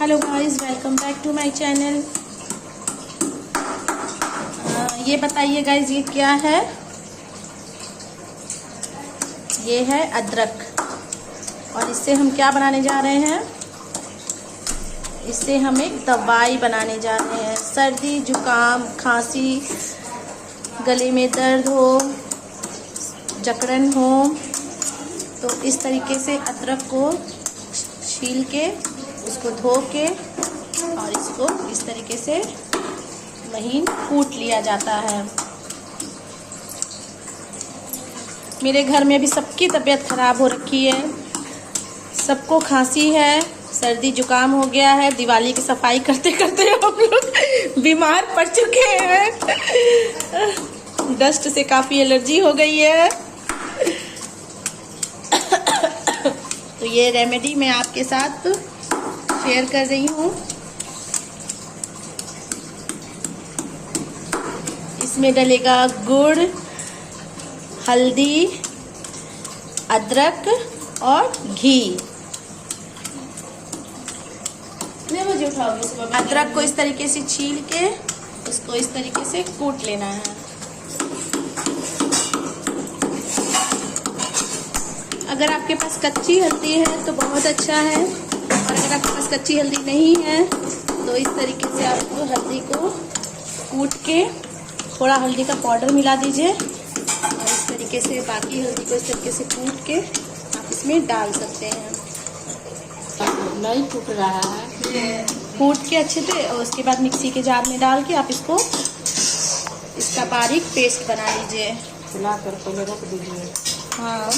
Hello guys, welcome back to my channel. ये बताइए guys, ये क्या है? ये है अदरक, और इससे हम क्या बनाने जा रहे हैं? इससे हम एक दवाई बनाने जा रहे हैं। सर्दी जुकाम खांसी, गले में दर्द हो, जकड़न हो, तो इस तरीके से अदरक को छील के, उसको धो के और इसको इस तरीके से महीन कूट लिया जाता है। मेरे घर में भी सबकी तबीयत ख़राब हो रखी है, सबको खांसी है, सर्दी जुकाम हो गया है। दिवाली की सफाई करते करते हम लोग बीमार पड़ चुके हैं। डस्ट से काफ़ी एलर्जी हो गई है। तो ये रेमेडी मैं आपके साथ शेयर कर रही हूँ। इसमें डलेगा गुड़, हल्दी, अदरक और घी। कितने बजे उठाओगे सुबह? अदरक को इस तरीके से छील के उसको इस तरीके से कूट लेना है। अगर आपके पास कच्ची हल्दी है तो बहुत अच्छा है, और अगर आपके पास कच्ची हल्दी नहीं है तो इस तरीके से आपको हल्दी को कूट के थोड़ा हल्दी का पाउडर मिला दीजिए, और इस तरीके से बाकी हल्दी को इस तरीके से कूट के आप इसमें डाल सकते हैं। नहीं टूट रहा है, कूट के अच्छे से, और उसके बाद मिक्सी के जार में डाल के आप इसको इसका बारीक पेस्ट बना लीजिए। फुला कर पहले रख दीजिए। हाँ,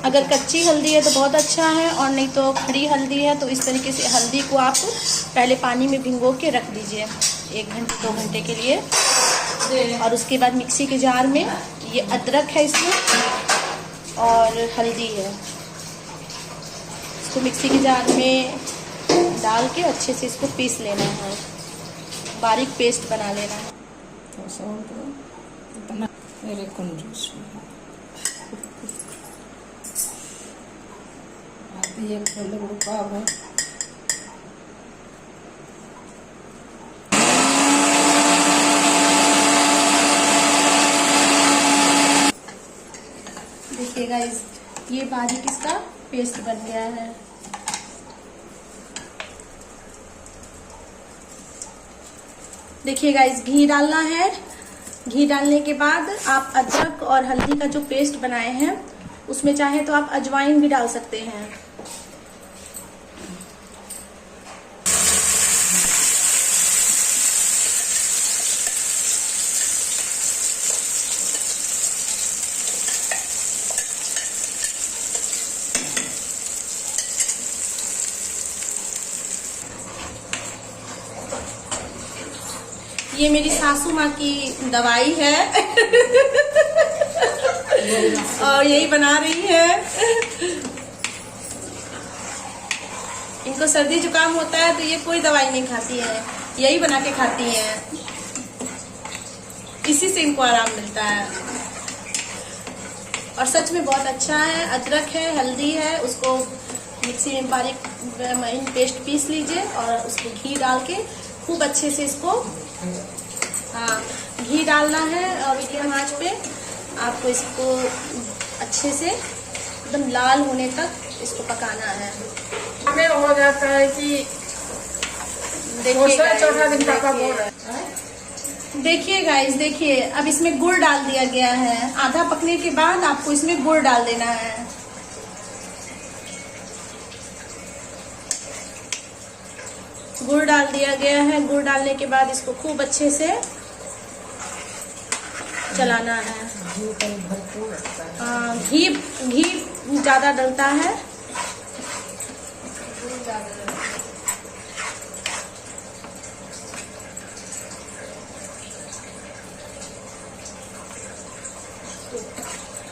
अगर कच्ची हल्दी है तो बहुत अच्छा है, और नहीं तो खड़ी हल्दी है तो इस तरीके से हल्दी को आप पहले पानी में भिगो के रख दीजिए 1 घंटे 2 घंटे के लिए। और उसके बाद मिक्सी के जार में ये अदरक है इसमें और हल्दी है, इसको मिक्सी के जार में डाल के अच्छे से इसको पीस लेना है, बारीक पेस्ट बना लेना है। मेरे कंजूस ये रुका है। देखिए गाइस, ये बारीक इसका पेस्ट बन गया है। देखिए गाइस, घी डालना है। घी डालने के बाद आप अदरक और हल्दी का जो पेस्ट बनाए हैं उसमें चाहे तो आप अजवाइन भी डाल सकते हैं। ये मेरी सासू माँ की दवाई है और यही बना रही है। इनको सर्दी जुकाम होता है तो ये कोई दवाई नहीं खाती है, यही बना के खाती हैं, इसी से इनको आराम मिलता है। और सच में बहुत अच्छा है। अदरक है, हल्दी है, उसको मिक्सी में बारीक महीन पेस्ट पीस लीजिए और उसको घी डाल के खूब अच्छे से इसको, हाँ, घी डालना है और मीडियम आंच पे आपको इसको अच्छे से एकदम लाल होने तक इसको पकाना है। हमें हो जाता है कि देखिए चौथा दिन का कब हो रहा है। देखिए गाइस, देखिए अब इसमें गुड़ डाल दिया गया है। आधा पकने के बाद आपको इसमें गुड़ डाल देना है। गुड़ डाल दिया गया है। गुड़ डालने के बाद इसको खूब अच्छे से चलाना है। घी ज्यादा डलता है।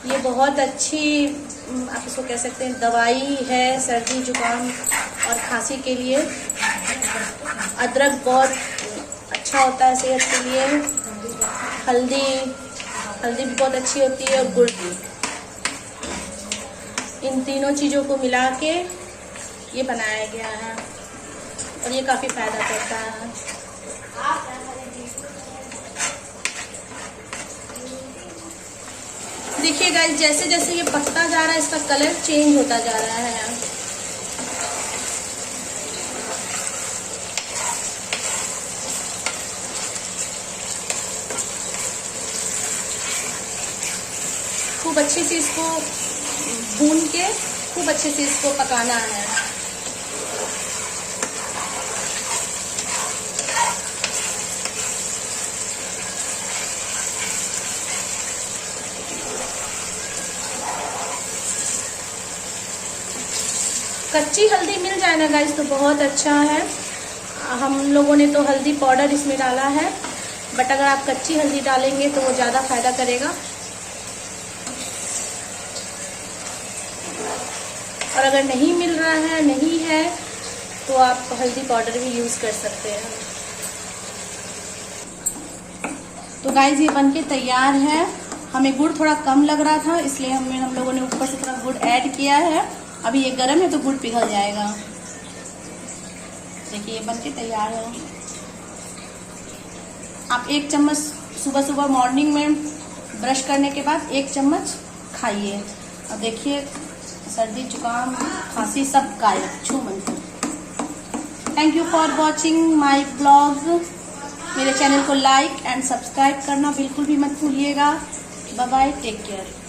ये बहुत अच्छी, आप इसको कह सकते हैं, दवाई है सर्दी जुकाम और खांसी के लिए। अदरक बहुत अच्छा होता है सेहत के लिए। हल्दी भी बहुत अच्छी होती है, और गुड़ भी। इन तीनों चीज़ों को मिला के ये बनाया गया है और ये काफ़ी फायदा करता है। देखिए गाइस, जैसे जैसे ये पकता जा रहा है इसका कलर चेंज होता जा रहा है। खूब अच्छे से इसको भून के खूब अच्छे से इसको पकाना है। कच्ची हल्दी मिल जाए ना गाइस तो बहुत अच्छा है। हम लोगों ने तो हल्दी पाउडर इसमें डाला है, बट अगर आप कच्ची हल्दी डालेंगे तो वो ज़्यादा फायदा करेगा। और अगर नहीं मिल रहा है, नहीं है, तो आप हल्दी पाउडर भी यूज़ कर सकते हैं। तो गाइस ये बनके तैयार है। हमें गुड़ थोड़ा कम लग रहा था, इसलिए हम लोगों ने ऊपर से थोड़ा गुड़ ऐड किया है। अभी ये गर्म है तो गुड़ पिघल जाएगा। देखिए ये बनके तैयार है। आप 1 चम्मच सुबह सुबह मॉर्निंग में ब्रश करने के बाद 1 चम्मच खाइए और देखिए सर्दी जुकाम खांसी सब गायब, छू मंतर। Thank you for watching my blog. मेरे चैनल को लाइक एंड सब्सक्राइब करना बिल्कुल भी मत भूलिएगा। Bye bye, take care.